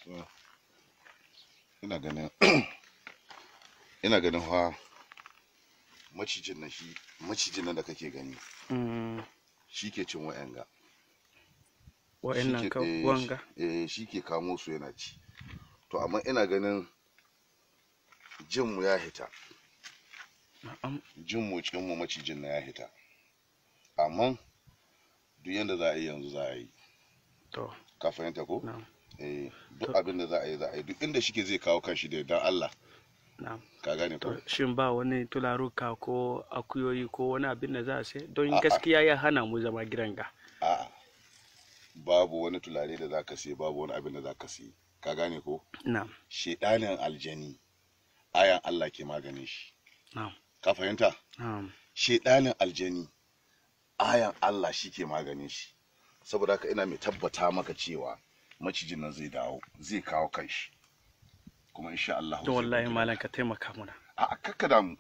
So, ina ganin ina ganin fa macijin nan da kake gani shi ke cin wa'anga wa'annan ka wanga shi ke kamo su yana ci. To amma ina ganin jinmu ya hita, jinmu cikinmu macijin na ya hita, amma duk yanda za a yi yanzu za a yi. To ka fahimta ko? Duk abin da za a yi duk inda shike zai kawo kanshi da yardan Allah. Ka gane ko? Shin ba wani tularuka ko akuyoyi ko wani abin da za a sai don gaskiya ya hana mu zama gidan ga? A'a, babu wani tulare da za ka sai, babu wani abin da za ka sai. Ka gane ko? Shedanin aljani ayan Allah ke maganin shi. Ka fahimta? Shedanin aljani ayan Allah shi ke maganin shi. Saboda haka ina mai tabbata maka cewa macijin nan zai dawo, zai kawo kanshi. Kuma insha Allah. To wallahi malam ka taimaka mana. A'a kakka damu.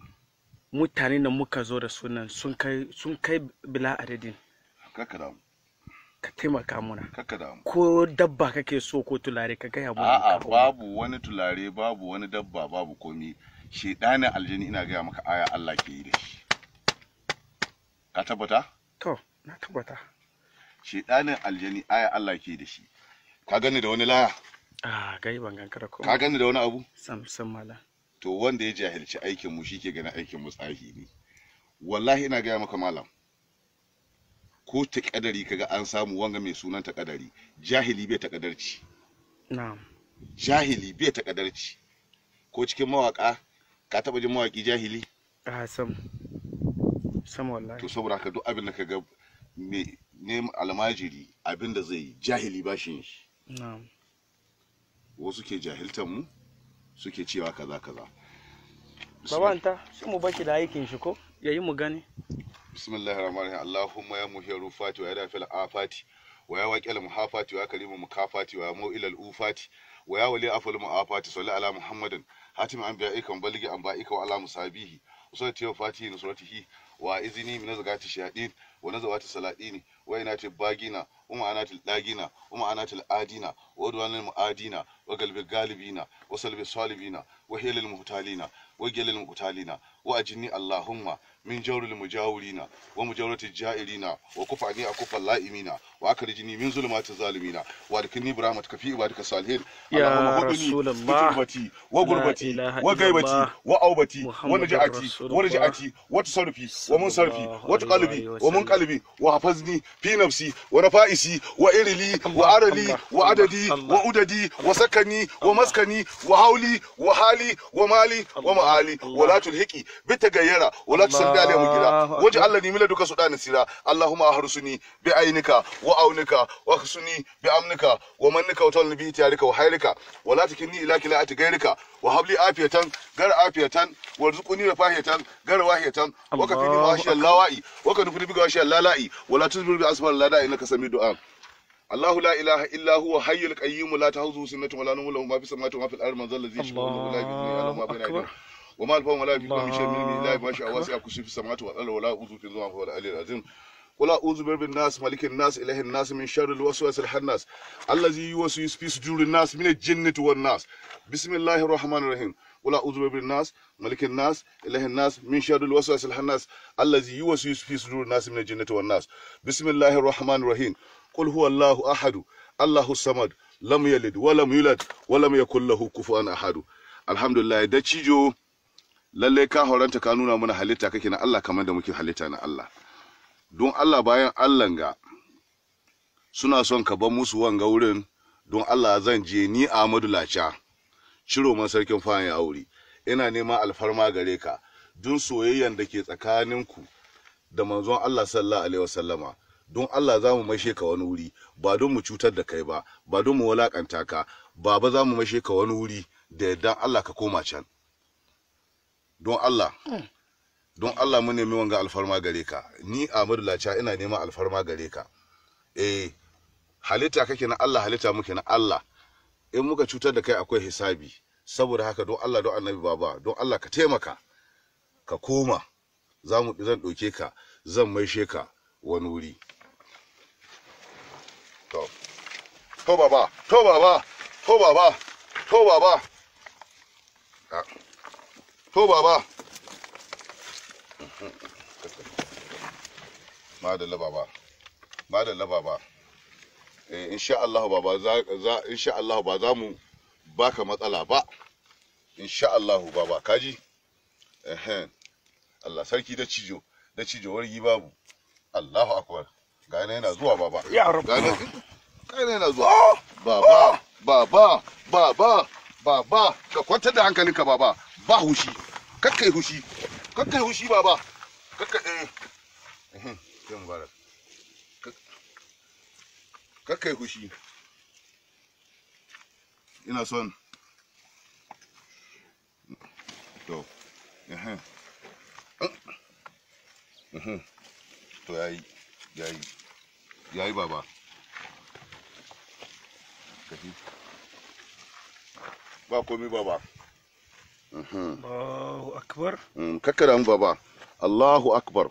Mutane da muka zo da sunan sun kai bila adadin. Kakka damu. Ka taimaka mana. Kakka damu. Ko dabba kake so ko tulare ka gaya mana. A'a babu wani tulare, babu wani dabba, babu komi. Shedanin aljani ina gaya maka aya Allah ke yi da shi. Ka tabbata? To na tabbata. Shedanin aljani aya Allah ke yi da shi. Ka gani da wani laya? Gai ban gankara ko. Ka gani da wani abu? Sam malam. To wanda ya jahilci aikin mu shike ganin aikin mu tsahi ne. Wallahi ina gaya maka malam. Ko ta kadari kaga an samu wanga mai sunan ta kadari, jahili bai ta kadarci. Na'am. Jahili bai ta kadarci. Ko cikin mawaka ka taba jin mawaki jahili? Sam wallahi. To saboda haka duk abin da kaga me ne almajiri abin da zai yi jahili ba shi. Na'am. Wasu ke jahiltan mu suke cewa kaza. Babanta sai mu baki da aikin shi ko yayi mu gani. Bismillahir rahmanir rahim. Allahumma ya muhiru fati wa ya dafil afati wa ya waqil muhafati wa ya karimu mukafati wa ya mu'ilal ufati wa ya wali afal muafati salli ala muhammadin hatim anbiya'ika baligi anba'ika wa ala musabihi usati wa fatihi nusratihi wa izini min zagati shayadin wa nazawati saladini wa inati bagina wa anatil dagina wa anatil adina wa duwanil muadina wa galbil galibina wa salbi salibina wa hilal muhtalina wa gilal muhtalina wa ajini allahumma min jawril mujawirina wa mujawrati ja'irina wa kufani akufa la'imina wa akrijini min zulumati zalimina wa adkini birahmatika fi ibadika salihin ya rasulullah wa gurbati wa gaibati wa aubati wa najati wa tasarrufi wa munsarfi wa qalbi wa munqalbi wa hafazni fi nafsi wa rafaisi wa irli wa arli wa adadi wa udadi wa sakani wa maskani wa hauli wa hali wa mali wa maali wa la tulhiqi bitagayyara wa la tusalli alayhi mujira waj'alni min laduka sudan sira allahumma ahrusuni bi aynika wa aunika wa khusuni bi amnika wa mannika wa tawalli bi tiyarika wa hayrika wa la takilni ila kilati gayrika wa habli afiyatan gar afiyatan warzuquni rafahiyatan gar wahiyatan wa kafini ma sha lawai wa kanufni bi gashi lalai wa la tuzbir bi asfar lada innaka sami du'a. الله لا إله إلا هو حي القيوم لا تأخذه سنة ولا نوم له ما في السماوات وما في الأرض من ذا الذي يشفعه ولا بإذنه يعلم ما بين أيديهم وما الفهم ولا يفيدون من شيء من الله ما شاء واسع كرسيه في السماوات والأرض ولا أعوذ في الظلام ولا العلي العظيم ولا أعوذ برب الناس ملك الناس إله الناس من شر الوسواس الخناس الذي يوسوس في صدور الناس من الجنة والناس بسم الله الرحمن الرحيم ولا أعوذ برب الناس ملك الناس إله الناس من شر الوسواس الخناس الذي يوسوس في صدور الناس من الجنة والناس بسم الله الرحمن الرحيم قل هو الله أحد الله الصمد لم يلد ولم يولد ولم يكن له كفوا أحد. Alhamdulillah da cijo lalle ka horanta ka nuna mana halitta kake na Allah kamar da muke halitta na Allah. Don Allah bayan Allah ga suna son ka bar musu wanga wurin don Allah zan je ni Ahmadu Lacha Ciro man sarkin fayin aure ina neman alfarma gare ka don soyayyan da ke tsakaninku da manzon Allah sallallahu alaihi wasallama don Allah za mu maishe ka wani wuri ba don mu cutar da kai ba ba don mu walakanta ka ba za mu maishe ka wani wuri da yadda Allah ka koma can don Allah mu nemi wanga alfarma gare ka ni Ahmadu Lacha ina neman alfarma gare ka halitta kake na Allah halitta muke na Allah in muka cutar da kai akwai hisabi saboda haka don Allah don Annabi baba don Allah ka taimaka ka koma zan ɗauke ka zan maishe ka wani wuri to baba to baba to baba to baba madalla baba madalla baba insha Allah baba insha Allah ba za mu baka matsala ba insha Allah baba kaji Allah sarki da cijo wargi babu Allahu akbar gane yana zuwa baba ya rabu gane yana zuwa baba ka kwantar da hankalinka baba ba hushi kakkai hushi baba kakkai mubarak kakkai hushi ina son to to yayi baba ba komai baba Allahu akbar kakkaran baba Allahu akbar